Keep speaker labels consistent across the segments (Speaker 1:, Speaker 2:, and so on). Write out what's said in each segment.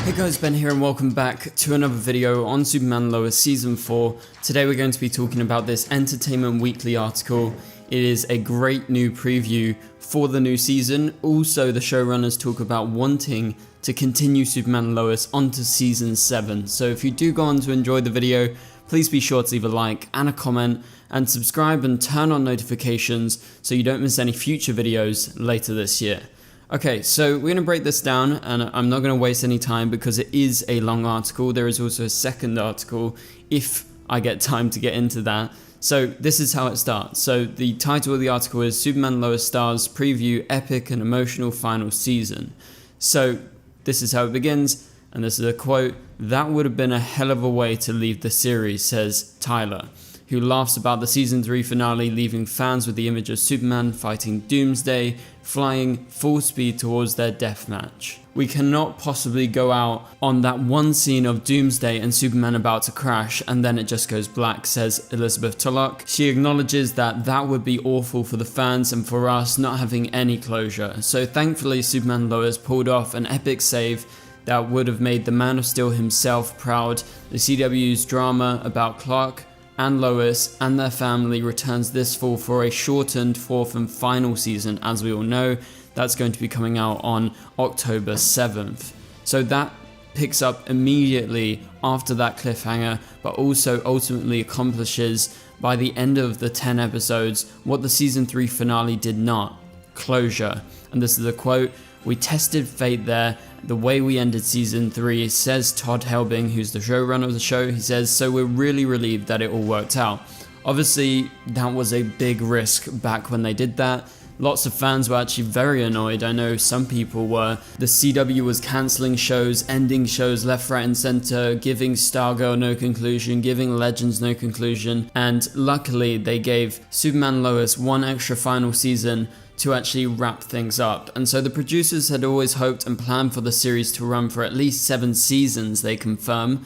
Speaker 1: Hey guys, Ben here and welcome back to another video on Superman Lois Season 4. Today we're going to be talking about this Entertainment Weekly article. It is a great new preview for the new season. Also, the showrunners talk about wanting to continue Superman Lois onto Season 7. So if you do go on to enjoy the video, please be sure to leave a like and a comment and subscribe and turn on notifications so you don't miss any future videos later this year. Okay, so we're going to break this down and I'm not going to waste any time because it is a long article. There is also a second article if I get time to get into that. So this is how it starts. So the title of the article is Superman Lois Stars Preview Epic and Emotional Final Season. So this is how it begins, and this is a quote: "That would have been a hell of a way to leave the series," says Tyler, who laughs about the Season 3 finale leaving fans with the image of Superman fighting Doomsday, flying full speed towards their death match. "We cannot possibly go out on that one scene of Doomsday and Superman about to crash and then it just goes black," says Elizabeth Tulloch. She acknowledges that that would be awful for the fans and for us not having any closure. So thankfully Superman Lois pulled off an epic save that would have made the Man of Steel himself proud. The CW's drama about Clark and Lois and their family returns this fall for a shortened fourth and final season. As we all know, that's going to be coming out on October 7th. So that picks up immediately after that cliffhanger, but also ultimately accomplishes by the end of the 10 episodes what the Season 3 finale did not: closure. And this is a quote: "We tested fate there, the way we ended Season 3, says Todd Helbing, who's the showrunner of the show. He says, so we're really relieved that it all worked out." Obviously, that was a big risk back when they did that. Lots of fans were actually very annoyed. I know some people were. The CW was cancelling shows, ending shows left, right and centre, giving Stargirl no conclusion, giving Legends no conclusion, and luckily they gave Superman Lois one extra final season to actually wrap things up. And so the producers had always hoped and planned for the series to run for at least 7 seasons, they confirm.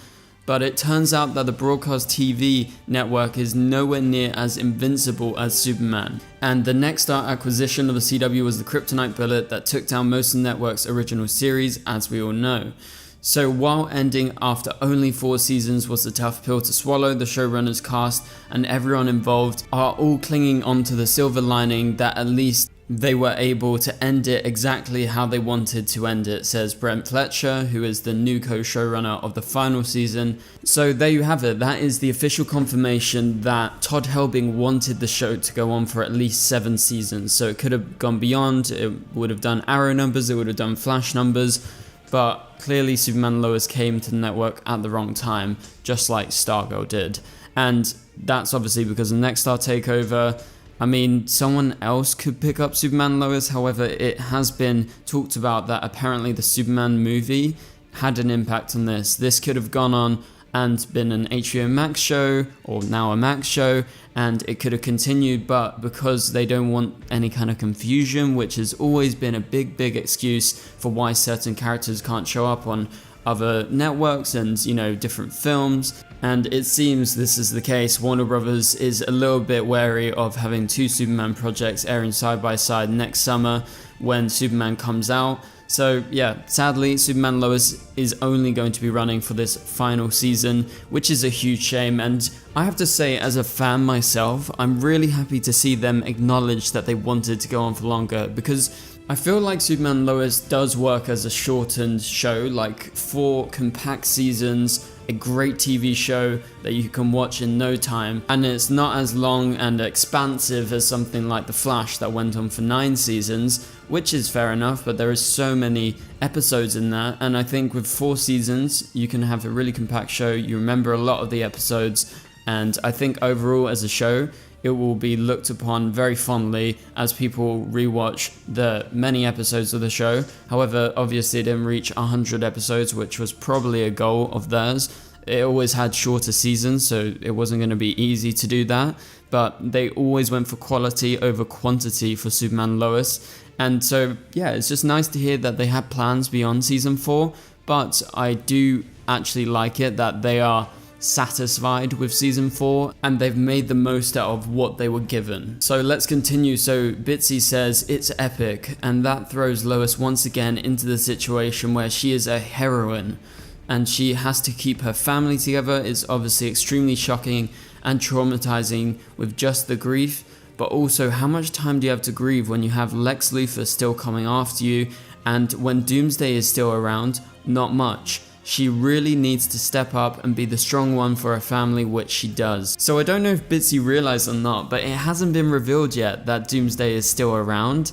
Speaker 1: But it turns out that the broadcast TV network is nowhere near as invincible as Superman. And the Nexstar acquisition of the CW was the kryptonite bullet that took down most of the network's original series, as we all know. So while ending after only 4 seasons was a tough pill to swallow, the showrunners, cast and everyone involved are all clinging onto the silver lining that at least they were able to end it exactly how they wanted to end it, says Brent Fletcher, who is the new co-showrunner of the final season. So there you have it. That is the official confirmation that Todd Helbing wanted the show to go on for at least 7 seasons. So it could have gone beyond. It would have done Arrow numbers, it would have done Flash numbers, but clearly Superman Lois came to the network at the wrong time, just like Stargirl did. And that's obviously because of the Nexstar takeover. I mean, someone else could pick up Superman Lois, however, it has been talked about that apparently the Superman movie had an impact on this. This could have gone on and been an HBO Max show, or now a Max show, and it could have continued, but because they don't want any kind of confusion, which has always been a big excuse for why certain characters can't show up on other networks and, you know, different films. And it seems this is the case. Warner Brothers is a little bit wary of having 2 Superman projects airing side by side next summer when Superman comes out. So yeah, sadly Superman Lois is only going to be running for this final season, which is a huge shame. And I have to say, as a fan myself, I'm really happy to see them acknowledge that they wanted to go on for longer, because I feel like Superman Lois does work as a shortened show, like 4 compact seasons, a great TV show that you can watch in no time, and it's not as long and expansive as something like The Flash that went on for 9 seasons, which is fair enough, but there is so many episodes in that, and I think with 4 seasons you can have a really compact show. You remember a lot of the episodes, and I think overall as a show it will be looked upon very fondly as people rewatch the many episodes of the show. However, obviously it didn't reach 100 episodes, which was probably a goal of theirs. It always had shorter seasons, so it wasn't going to be easy to do that, but they always went for quality over quantity for Superman Lois. And so yeah, it's just nice to hear that they had plans beyond season 4, but I do actually like it that they are satisfied with season 4 and they've made the most out of what they were given. So let's continue. So Bitsy says it's epic, and that throws Lois once again into the situation where she is a heroine and she has to keep her family together. It's obviously extremely shocking and traumatizing with just the grief, but also how much time do you have to grieve when you have Lex Luthor still coming after you, and when Doomsday is still around? Not much. She really needs to step up and be the strong one for her family, which she does. So I don't know if Bitsy realized or not, but it hasn't been revealed yet that Doomsday is still around.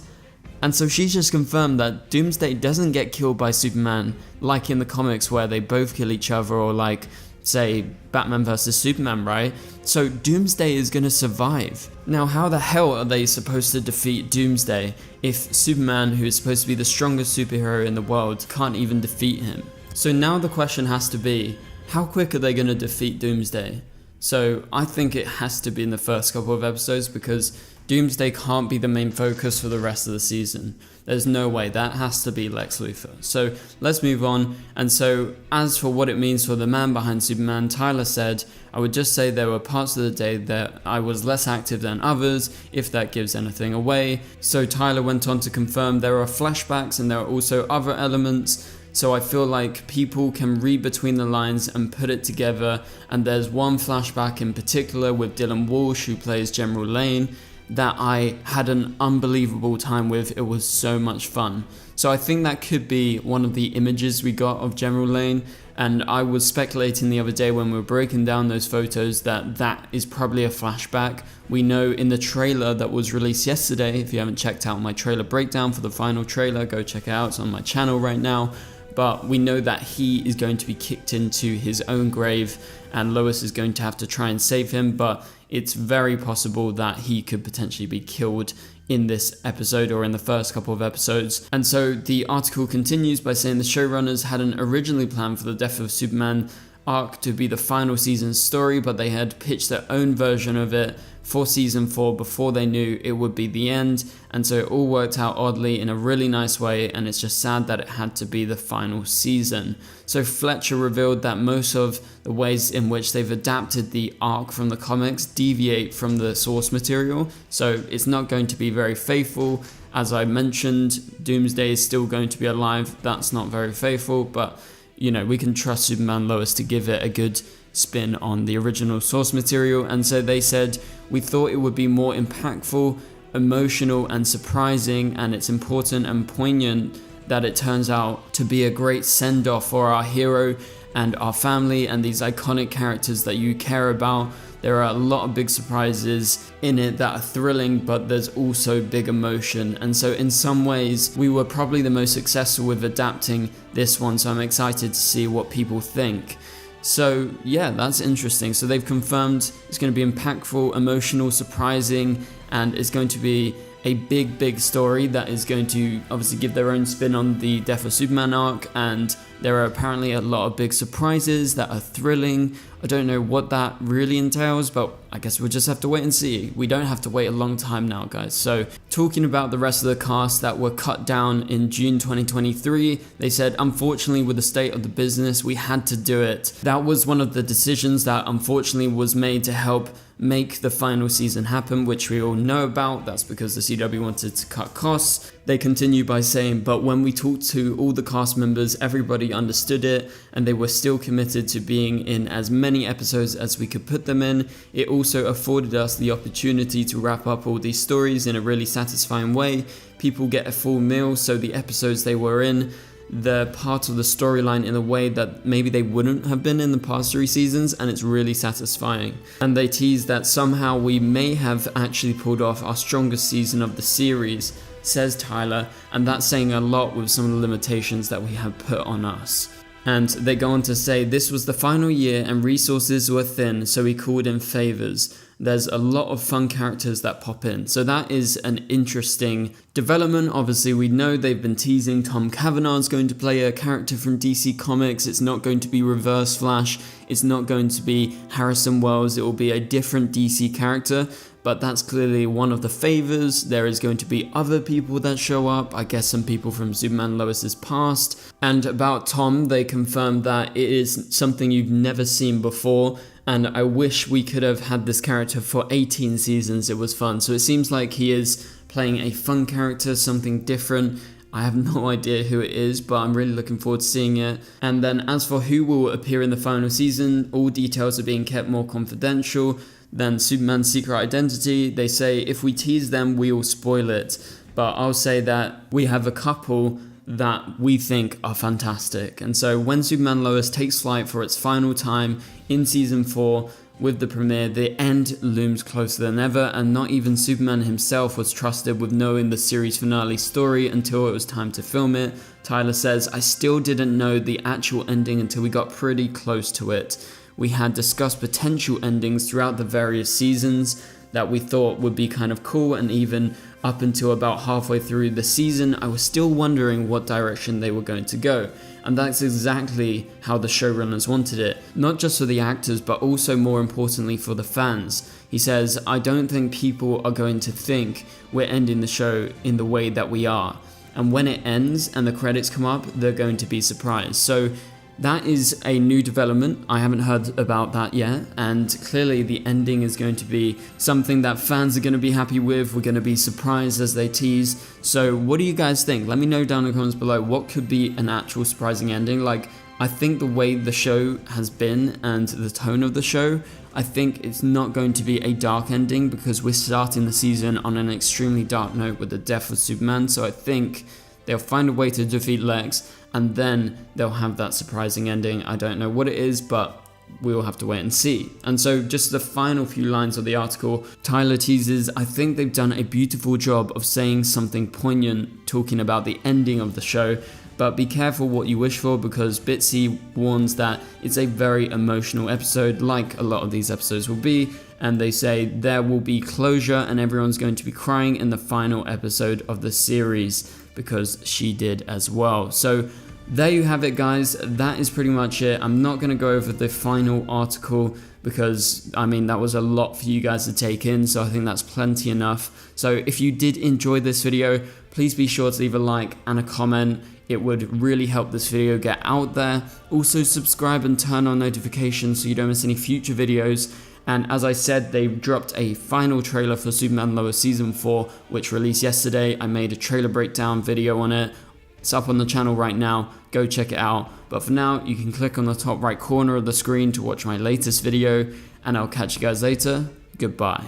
Speaker 1: And so she's just confirmed that Doomsday doesn't get killed by Superman, like in the comics where they both kill each other, or like, say, Batman vs Superman, right? So Doomsday is gonna survive. Now, how the hell are they supposed to defeat Doomsday if Superman, who is supposed to be the strongest superhero in the world, can't even defeat him? So now the question has to be, how quick are they going to defeat Doomsday? So I think it has to be in the first couple of episodes, because Doomsday can't be the main focus for the rest of the season. There's no way. That has to be Lex Luthor. So let's move on. And so as for what it means for the man behind Superman, Tyler said, I would just say there were parts of the day that I was less active than others, if that gives anything away. So Tyler went on to confirm there are flashbacks and there are also other elements. So I feel like people can read between the lines and put it together, and there's one flashback in particular with Dylan Walsh, who plays General Lane, that I had an unbelievable time with. It was so much fun. So I think that could be one of the images we got of General Lane, and I was speculating the other day when we were breaking down those photos that that is probably a flashback. We know in the trailer that was released yesterday, if you haven't checked out my trailer breakdown for the final trailer, go check it out, it's on my channel right now. But we know that he is going to be kicked into his own grave and Lois is going to have to try and save him, but it's very possible that he could potentially be killed in this episode or in the first couple of episodes. And so the article continues by saying the showrunners hadn't originally planned for the Death of Superman arc to be the final season's story, but they had pitched their own version of it for season 4 before they knew it would be the end, and so it all worked out oddly in a really nice way, and it's just sad that it had to be the final season. So Fletcher revealed that most of the ways in which they've adapted the arc from the comics deviate from the source material, so it's not going to be very faithful. As I mentioned, Doomsday is still going to be alive. That's not very faithful, but you know, we can trust Superman Lois to give it a good spin on the original source material. And so they said, we thought it would be more impactful, emotional and surprising, and it's important and poignant that it turns out to be a great send-off for our hero and our family and these iconic characters that you care about. There are a lot of big surprises in it that are thrilling, but there's also big emotion. And so in some ways, we were probably the most successful with adapting this one, so I'm excited to see what people think. So yeah, that's interesting. So they've confirmed it's going to be impactful, emotional, surprising, and it's going to be a big story that is going to obviously give their own spin on the Death of Superman arc, and there are apparently a lot of big surprises that are thrilling. I don't know what that really entails, but I guess we'll just have to wait and see. We don't have to wait a long time now, guys. So talking about the rest of the cast that were cut down in June 2023, they said, unfortunately, with the state of the business, we had to do it. That was one of the decisions that unfortunately was made to help make the final season happen, which we all know about. That's because the CW wanted to cut costs. They continue by saying, but when we talked to all the cast members, everybody understood it, and they were still committed to being in as many episodes as we could put them in. It also afforded us the opportunity to wrap up all these stories in a really satisfying way. People get a full meal, so the episodes they were in, they're part of the storyline in a way that maybe they wouldn't have been in the past 3 seasons, and it's really satisfying. And they tease that somehow we may have actually pulled off our strongest season of the series, says Tyler, and that's saying a lot with some of the limitations that we have put on us. And they go on to say, this was the final year and resources were thin, so we called in favors. there's a lot of fun characters that pop in. So that is an interesting development. Obviously, we know they've been teasing Tom Cavanagh's going to play a character from DC Comics. It's not going to be Reverse Flash. It's not going to be Harrison Wells. It will be a different DC character. But that's clearly one of the favors. There is going to be other people that show up. I guess some people from Superman Lois's past. And about Tom, they confirmed that it is something you've never seen before. And I wish we could have had this character for 18 seasons. It was fun. So it seems like he is playing a fun character, something different. I have no idea who it is, but I'm really looking forward to seeing it. And then as for who will appear in the final season, all details are being kept more confidential than Superman's secret identity. They say if we tease them, we will spoil it. But I'll say that we have a couple that we think are fantastic. And so when Superman Lois takes flight for its final time in season 4 with the premiere, the end looms closer than ever, and not even Superman himself was trusted with knowing the series finale story until it was time to film it. Tyler says, I still didn't know the actual ending until we got pretty close to it. We had discussed potential endings throughout the various seasons that we thought would be kind of cool, and even up until about halfway through the season, I was still wondering what direction they were going to go. And that's exactly how the showrunners wanted it, not just for the actors, but also more importantly for the fans. He says, I don't think people are going to think we're ending the show in the way that we are. And when it ends and the credits come up, they're going to be surprised. So that is a new development. I haven't heard about that yet, and clearly the ending is going to be something that fans are going to be happy with. We're going to be surprised as they tease. So what do you guys think? Let me know down in the comments below what could be an actual surprising ending. Like, I think the way the show has been and the tone of the show, I think it's not going to be a dark ending because we're starting the season on an extremely dark note with the death of Superman. So I think they'll find a way to defeat Lex, and then they'll have that surprising ending. I don't know what it is, but we will have to wait and see. And so just the final few lines of the article, Tyler teases, I think they've done a beautiful job of saying something poignant, talking about the ending of the show, but be careful what you wish for because Bitsy warns that it's a very emotional episode, like a lot of these episodes will be, and they say there will be closure and everyone's going to be crying in the final episode of the series because she did as well. So there you have it, guys. That is pretty much it. I'm not going to go over the final article because, I mean, that was a lot for you guys to take in, so I think that's plenty enough. So if you did enjoy this video, please be sure to leave a like and a comment. It would really help this video get out there. Also subscribe and turn on notifications so you don't miss any future videos. And as I said, they dropped a final trailer for Superman Lois Season 4, which released yesterday. I made a trailer breakdown video on it. It's up on the channel right now. Go check it out. But for now, you can click on the top right corner of the screen to watch my latest video. And I'll catch you guys later. Goodbye.